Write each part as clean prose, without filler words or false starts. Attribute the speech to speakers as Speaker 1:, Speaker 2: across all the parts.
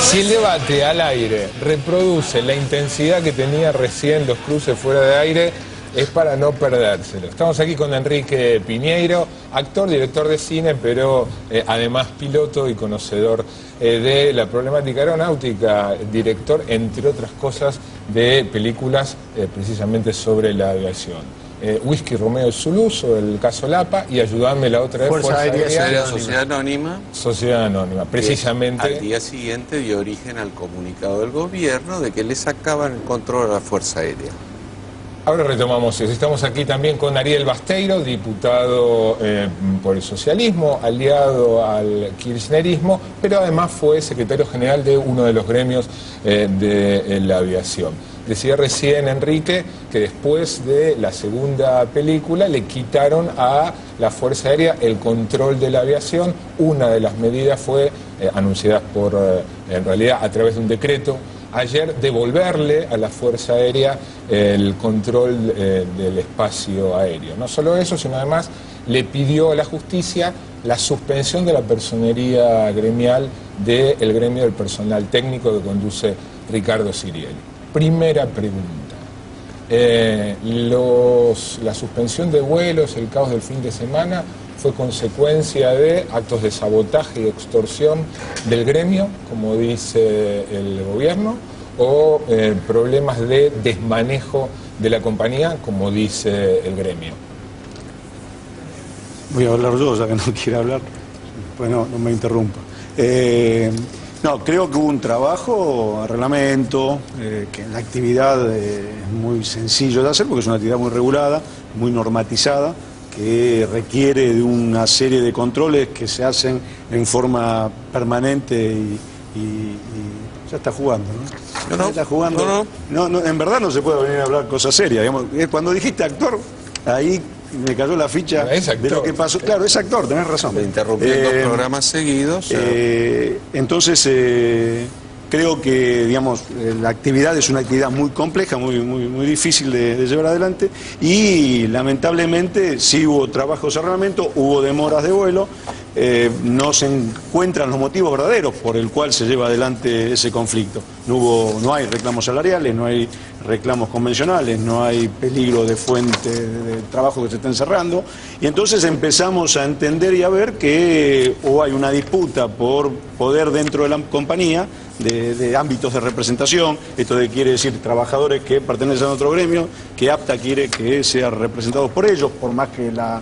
Speaker 1: Si el debate al aire reproduce la intensidad que tenía recién los cruces fuera de aire, es para no perdérselo. Estamos aquí con Enrique Piñeiro, actor, director de cine, pero además piloto y conocedor de la problemática aeronáutica, director, entre otras cosas, de películas precisamente sobre la aviación. Whisky Romeo Zulu, sobre el caso Lapa, y ayudarme la otra vez,
Speaker 2: Fuerza Aérea
Speaker 3: Sociedad Anónima.
Speaker 1: Sociedad Anónima, precisamente.
Speaker 3: Al día siguiente dio origen al comunicado del gobierno de que le sacaban el control a la Fuerza Aérea.
Speaker 1: Ahora retomamos eso. Estamos aquí también con Ariel Basteiro, diputado por el socialismo, aliado al kirchnerismo, pero además fue secretario general de uno de los gremios de la aviación. Decía recién Enrique que después de la segunda película le quitaron a la Fuerza Aérea el control de la aviación. Una de las medidas fue, anunciadas por, en realidad a través de un decreto, ayer, devolverle a la Fuerza Aérea el control del espacio aéreo. No solo eso, sino además le pidió a la justicia la suspensión de la personería gremial del gremio del personal técnico que conduce Ricardo Sirielli. Primera pregunta. La suspensión de vuelos, el caos del fin de semana, ¿fue consecuencia de actos de sabotaje y extorsión del gremio, como dice el gobierno, o problemas de desmanejo de la compañía, como dice el gremio?
Speaker 2: Voy a hablar yo, ya que no quiere hablar, pues no me interrumpa. No, creo que hubo un trabajo a reglamento, que la actividad es muy sencillo de hacer porque es una actividad muy regulada, muy normatizada, que requiere de una serie de controles que se hacen en forma permanente y ya está jugando, ¿no?
Speaker 3: No,
Speaker 2: está jugando. No, en verdad no se puede venir a hablar cosas serias. Digamos, cuando dijiste actor, ahí me cayó la ficha de lo que pasó. Claro, es actor, tenés razón.
Speaker 3: Me interrumpí en 2 programas seguidos.
Speaker 2: Entonces, creo que, digamos, la actividad es una actividad muy compleja, muy difícil de llevar adelante, y lamentablemente sí hubo trabajos de armamento, hubo demoras de vuelo, no se encuentran los motivos verdaderos por el cual se lleva adelante ese conflicto. No hay reclamos salariales, no hay reclamos convencionales, no hay peligro de fuente de trabajo que se estén cerrando, y entonces empezamos a entender y a ver que o hay una disputa por poder dentro de la compañía, de ámbitos de representación, esto quiere decir trabajadores que pertenecen a otro gremio, que APTA quiere que sean representados por ellos, por más que la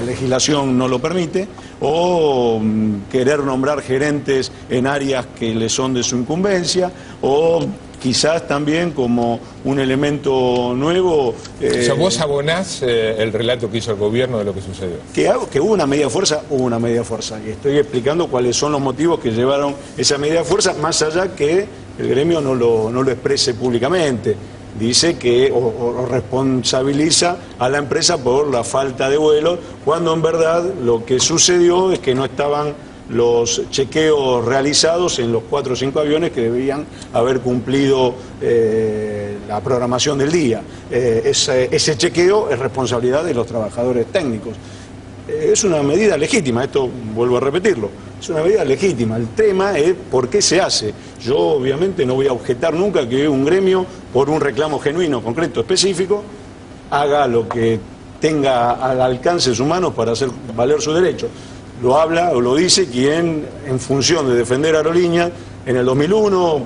Speaker 2: legislación no lo permite, o querer nombrar gerentes en áreas que le son de su incumbencia, o quizás también como un elemento nuevo...
Speaker 1: o sea, vos abonás el relato que hizo el gobierno de lo que sucedió.
Speaker 2: Que hubo una medida de fuerza, y estoy explicando cuáles son los motivos que llevaron esa medida de fuerza, más allá que el gremio no lo exprese públicamente. Dice que o responsabiliza a la empresa por la falta de vuelo, cuando en verdad lo que sucedió es que no estaban los chequeos realizados en los 4 o 5 aviones que debían haber cumplido la programación del día. Ese chequeo es responsabilidad de los trabajadores técnicos. Es una medida legítima, esto vuelvo a repetirlo, es una medida legítima. El tema es por qué se hace. Yo obviamente no voy a objetar nunca que un gremio, por un reclamo genuino, concreto, específico, haga lo que tenga al alcance de sus manos para hacer valer su derecho. Lo habla o lo dice quien, en función de defender aerolíneas, en el 2001,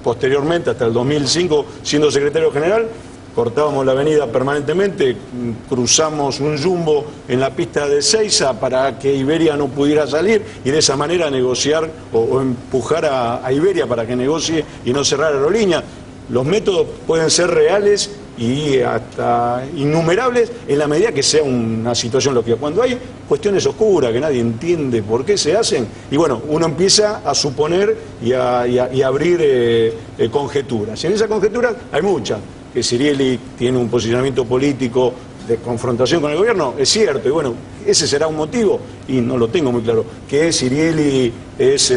Speaker 2: posteriormente hasta el 2005, siendo secretario general, cortábamos la avenida permanentemente, cruzamos un jumbo en la pista de Ezeiza para que Iberia no pudiera salir y de esa manera negociar o empujar a Iberia para que negocie y no cerrar aerolíneas. Los métodos pueden ser reales y hasta innumerables en la medida que sea una situación lógica. Cuando hay cuestiones oscuras que nadie entiende por qué se hacen, y bueno, uno empieza a suponer y a abrir conjeturas. Y en esas conjeturas hay muchas, que Sirielli tiene un posicionamiento político de confrontación con el gobierno, es cierto, y bueno, ese será un motivo, y no lo tengo muy claro, que Cirielli es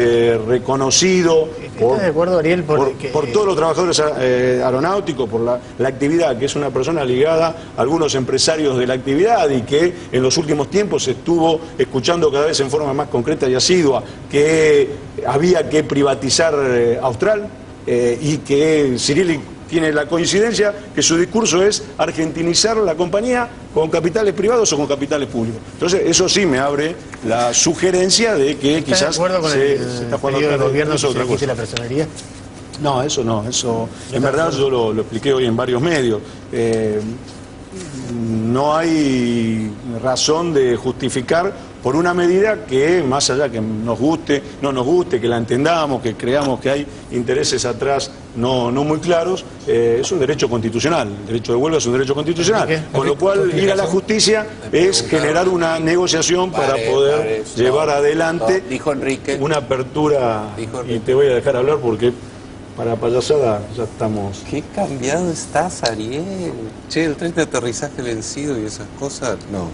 Speaker 2: reconocido
Speaker 4: ¿Estás de acuerdo, Ariel?
Speaker 2: por todos los trabajadores aeronáuticos, por la actividad, que es una persona ligada a algunos empresarios de la actividad y que en los últimos tiempos estuvo escuchando cada vez en forma más concreta y asidua que había que privatizar Austral y que Cirielli tiene la coincidencia que su discurso es argentinizar la compañía con capitales privados o con capitales públicos. Entonces, eso sí me abre la sugerencia de que quizás se está jugando
Speaker 4: el gobierno
Speaker 2: eso otra cosa.
Speaker 4: La personería.
Speaker 2: No, eso en verdad yo lo expliqué hoy en varios medios. No hay razón de justificar por una medida que, más allá que nos guste, no nos guste, que la entendamos, que creamos que hay intereses atrás no muy claros, es un derecho constitucional. El derecho de huelga es un derecho constitucional. Con lo cual, ir a la justicia es generar una negociación para poder llevar adelante
Speaker 3: dijo Enrique,
Speaker 2: una apertura. Y te voy a dejar hablar porque para payasada ya estamos.
Speaker 3: Qué cambiado estás, Ariel. Che, el tren de aterrizaje vencido y esas cosas, no.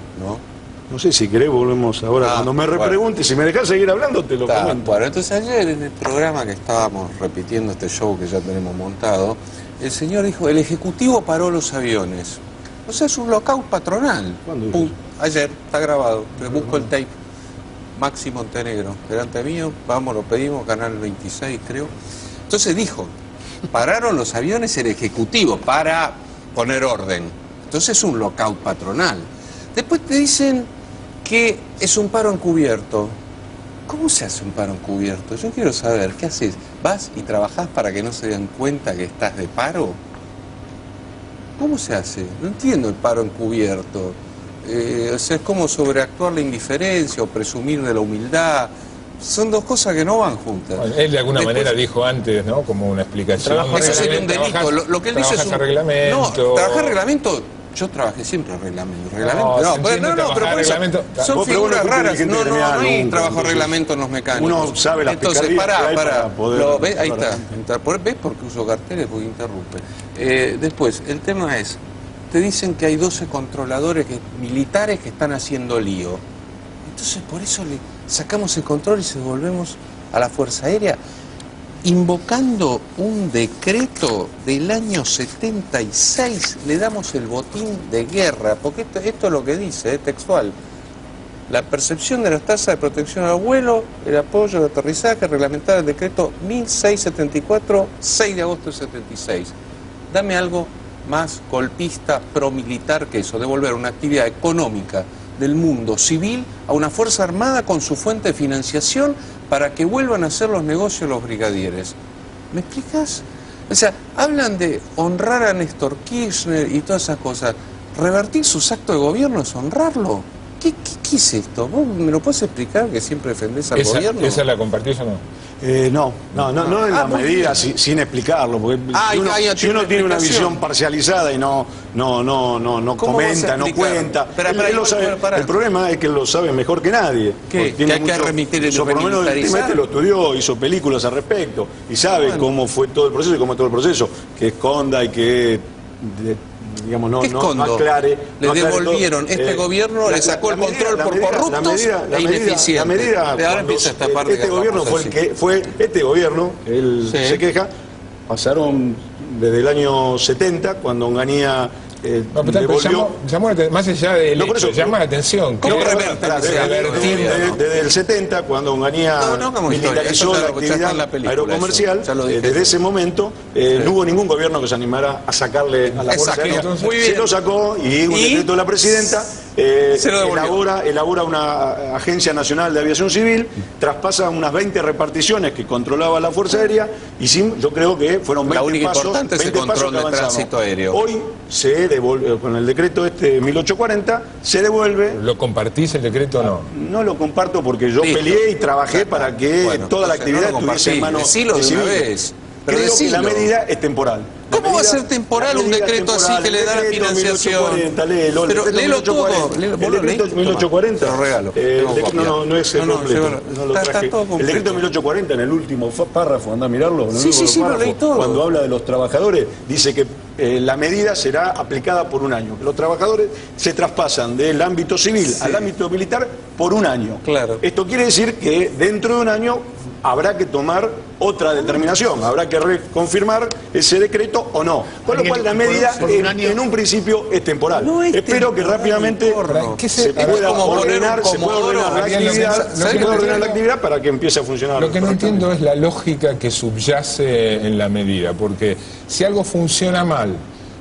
Speaker 2: No sé si querés, volvemos ahora. Cuando me repreguntes, si me dejás seguir hablando, te lo comento.
Speaker 3: Bueno, entonces ayer en el programa que estábamos repitiendo este show que ya tenemos montado, el señor dijo, el Ejecutivo paró los aviones. O sea, es un lockout patronal.
Speaker 2: ¿Cuándo?
Speaker 3: Ayer, está grabado. Te busco el tape. Maxi Montenegro, delante mío, vamos, lo pedimos, Canal 26 creo. Entonces dijo, pararon los aviones el Ejecutivo para poner orden. Entonces es un lockout patronal. Después te dicen que es un paro encubierto. ¿Cómo se hace un paro encubierto? Yo quiero saber, ¿qué haces? ¿Vas y trabajás para que no se den cuenta que estás de paro? ¿Cómo se hace? No entiendo el paro encubierto. O sea, es como sobreactuar la indiferencia o presumir de la humildad. Son dos cosas que no van juntas.
Speaker 1: Bueno, él de alguna manera dijo antes, ¿no? Como una explicación.
Speaker 3: Eso sería un delito. Lo que él dice es un
Speaker 1: reglamento.
Speaker 3: No, trabajar reglamento. Yo trabajé siempre reglamento.
Speaker 1: Reglamento.
Speaker 3: Son figuras raras. No hay trabajo reglamento en los mecánicos.
Speaker 2: Uno sabe las
Speaker 3: Entonces,
Speaker 2: picardías para poder.
Speaker 3: ¿Ves? Ahí está. ¿Ves por qué uso carteles? Porque interrumpe. Después, el tema es, te dicen que hay 12 controladores militares que están haciendo lío. Entonces, por eso le sacamos el control y se devolvemos a la Fuerza Aérea, invocando un decreto del año 76, le damos el botín de guerra, porque esto es lo que dice, textual. La percepción de las tasas de protección al vuelo, el apoyo de aterrizaje, reglamentar el decreto 1674, 6 de agosto del 76. Dame algo más golpista, promilitar que eso, devolver una actividad económica del mundo civil a una fuerza armada con su fuente de financiación para que vuelvan a hacer los negocios los brigadieres. ¿Me explicas? O sea, hablan de honrar a Néstor Kirchner y todas esas cosas. ¿Revertir sus actos de gobierno es honrarlo? ¿Qué es esto? ¿Vos me lo puedes explicar que siempre defendés al gobierno?
Speaker 1: ¿Esa la compartís o no?
Speaker 2: No en la medida, sin explicarlo, porque si uno tiene una visión parcializada y no comenta, no cuenta, él lo sabe. El problema es que él lo sabe mejor que nadie.
Speaker 3: ¿Qué? Que hay que remitir el
Speaker 2: por lo menos el lo estudió, hizo películas al respecto y sabe cómo fue todo el proceso y cómo es todo el proceso, que esconda y que digamos, no aclare.
Speaker 3: Le devolvieron, este gobierno le sacó el control por corruptos e ineficientes.
Speaker 2: Este gobierno este gobierno, él se queja, pasaron desde el año 70, cuando Onganía
Speaker 1: más allá del hecho, llama la atención.
Speaker 2: Desde el 70, cuando Onganía militarizó la actividad aerocomercial, desde ese momento no hubo ningún gobierno que se animara a sacarle a la Fuerza Aérea. Se lo sacó y un decreto de la presidenta elabora una Agencia Nacional de Aviación Civil, traspasa unas 20 reparticiones que controlaba la Fuerza Aérea y yo creo que fueron 20 pasos, 20 pasos que avanzamos. Hoy se devuelve, con el decreto 1840, se devuelve.
Speaker 1: ¿Lo compartís el decreto o no?
Speaker 2: No lo comparto porque yo peleé y trabajé para que toda la actividad estuviese en manos de civiles. Creo que la medida es temporal.
Speaker 3: ¿Cómo va a ser temporal un decreto así que le da la financiación?
Speaker 2: Léelo
Speaker 3: todo.
Speaker 2: El decreto 1840.
Speaker 3: Lo regalo.
Speaker 2: No es el completo. El decreto 1840, en el último párrafo, anda a mirarlo.
Speaker 3: Sí, lo leí todo.
Speaker 2: Cuando habla de los trabajadores, dice que la medida será aplicada por un año. Los trabajadores se traspasan del ámbito civil al ámbito militar por un año.
Speaker 3: Claro.
Speaker 2: Esto quiere decir que dentro de un año habrá que tomar otra determinación, habrá que reconfirmar ese decreto o no. Con lo cual la medida en un principio es temporal.
Speaker 3: No es
Speaker 2: Espero que rápidamente se pueda ordenar la actividad para que empiece a funcionar.
Speaker 1: Lo que no entiendo es la lógica que subyace en la medida, porque si algo funciona mal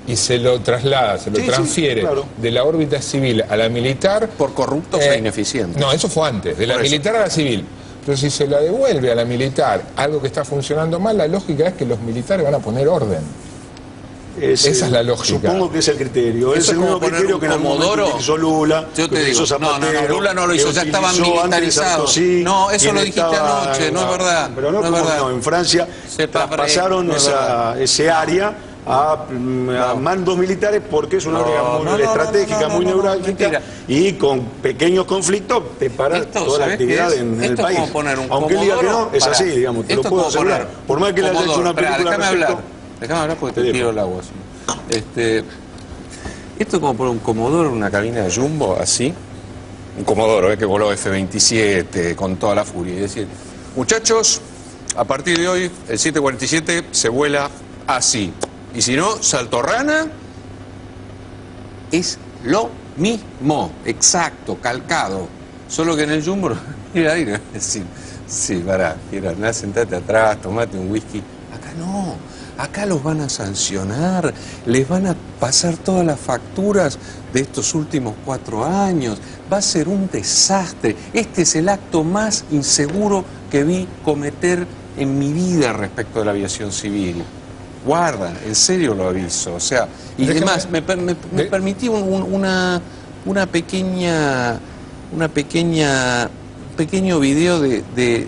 Speaker 1: y se lo traslada, se lo transfiere de la órbita civil a la militar...
Speaker 3: Por corruptos e ineficientes.
Speaker 1: No, eso fue antes, de la militar a la civil. Pero si se la devuelve a la militar algo que está funcionando mal, la lógica es que los militares van a poner orden. Esa es la lógica.
Speaker 2: Supongo que es el criterio.
Speaker 3: Es el mismo criterio que en algún momento
Speaker 2: utilizó Lula.
Speaker 3: Yo te digo, Lula no lo hizo, ya estaban militarizados. No, eso lo dijiste anoche, no es verdad.
Speaker 2: Pero no es verdad. En Francia traspasaron ese área a mandos militares porque es una área muy estratégica, muy neurálgica, y con pequeños conflictos te para toda la actividad en el país. Aunque él diga que no, es así, digamos, te lo puedo asegurar. Por más que le haya hecho una película
Speaker 3: Déjame hablar porque te tiro el agua. Esto es como poner un Comodoro en una cabina de Jumbo, así. Un Comodoro, que voló F-27 con toda la furia. Y decir, muchachos, a partir de hoy, el 747 se vuela así. Y si no, salto rana, es lo mismo, exacto, calcado. Solo que en el Jumbo, mira, decir, sí, pará, mira, sentate atrás, tomate un whisky. Acá no, acá los van a sancionar, les van a pasar todas las facturas de estos últimos 4 años. Va a ser un desastre. Este es el acto más inseguro que vi cometer en mi vida respecto de la aviación civil. Guarda, en serio lo aviso. O sea, y además me permití un pequeño video de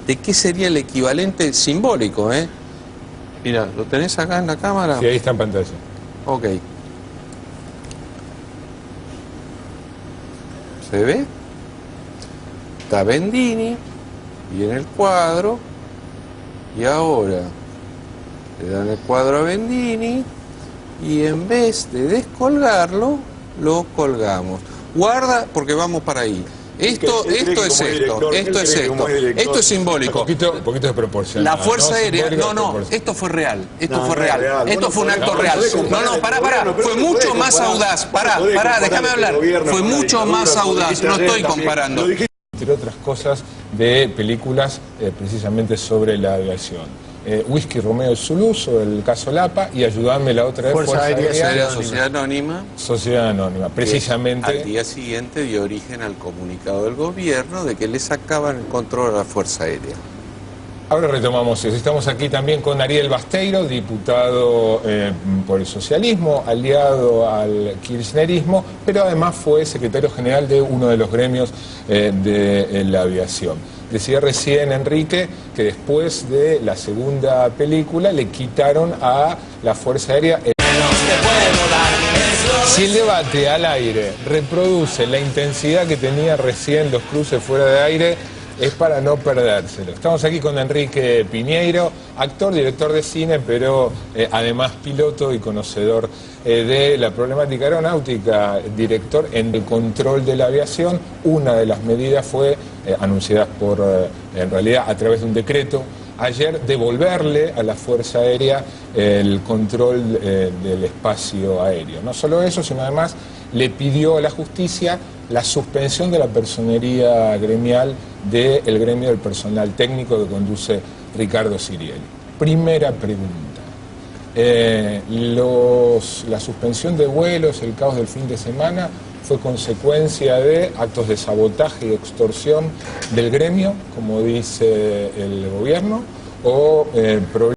Speaker 3: qué sería el equivalente simbólico, ¿eh? Mira, ¿lo tenés acá en la cámara?
Speaker 1: Sí, ahí está en pantalla.
Speaker 3: Ok. ¿Se ve? Está Bendini, y en el cuadro, y ahora le dan el cuadro a Bendini, y en vez de descolgarlo, lo colgamos. Guarda, porque vamos para ahí. Esto es simbólico.
Speaker 1: Poquito de proporción.
Speaker 3: La Fuerza Aérea, esto fue real, esto fue un acto real. Pará, fue mucho más audaz, pará, déjame hablar, fue mucho más audaz, no estoy comparando.
Speaker 1: Entre otras cosas, de películas precisamente sobre la aviación. Whisky Romeo Zulu, sobre el caso Lapa, y Ayudame, la otra vez, Fuerza Aérea
Speaker 3: Sociedad Anónima.
Speaker 1: Sociedad Anónima, precisamente.
Speaker 3: Al día siguiente dio origen al comunicado del gobierno de que le sacaban el control a la Fuerza Aérea.
Speaker 1: Ahora retomamos eso. Estamos aquí también con Ariel Basteiro, diputado por el socialismo, aliado al kirchnerismo, pero además fue secretario general de uno de los gremios de la aviación. Decía recién Enrique que después de la segunda película le quitaron a la Fuerza Aérea. Si el debate al aire reproduce la intensidad que tenía recién los cruces fuera de aire, es para no perdérselo. Estamos aquí con Enrique Piñeiro, actor, director de cine, pero además piloto y conocedor de la problemática aeronáutica, director en el control de la aviación. Una de las medidas fue anunciadas en realidad a través de un decreto ayer, devolverle a la Fuerza Aérea el control del espacio aéreo. No solo eso, sino además le pidió a la justicia la suspensión de la personería gremial del gremio del personal técnico que conduce Ricardo Sirielli. Primera pregunta. La suspensión de vuelos, el caos del fin de semana, fue consecuencia de actos de sabotaje y extorsión del gremio, como dice el gobierno, o problemas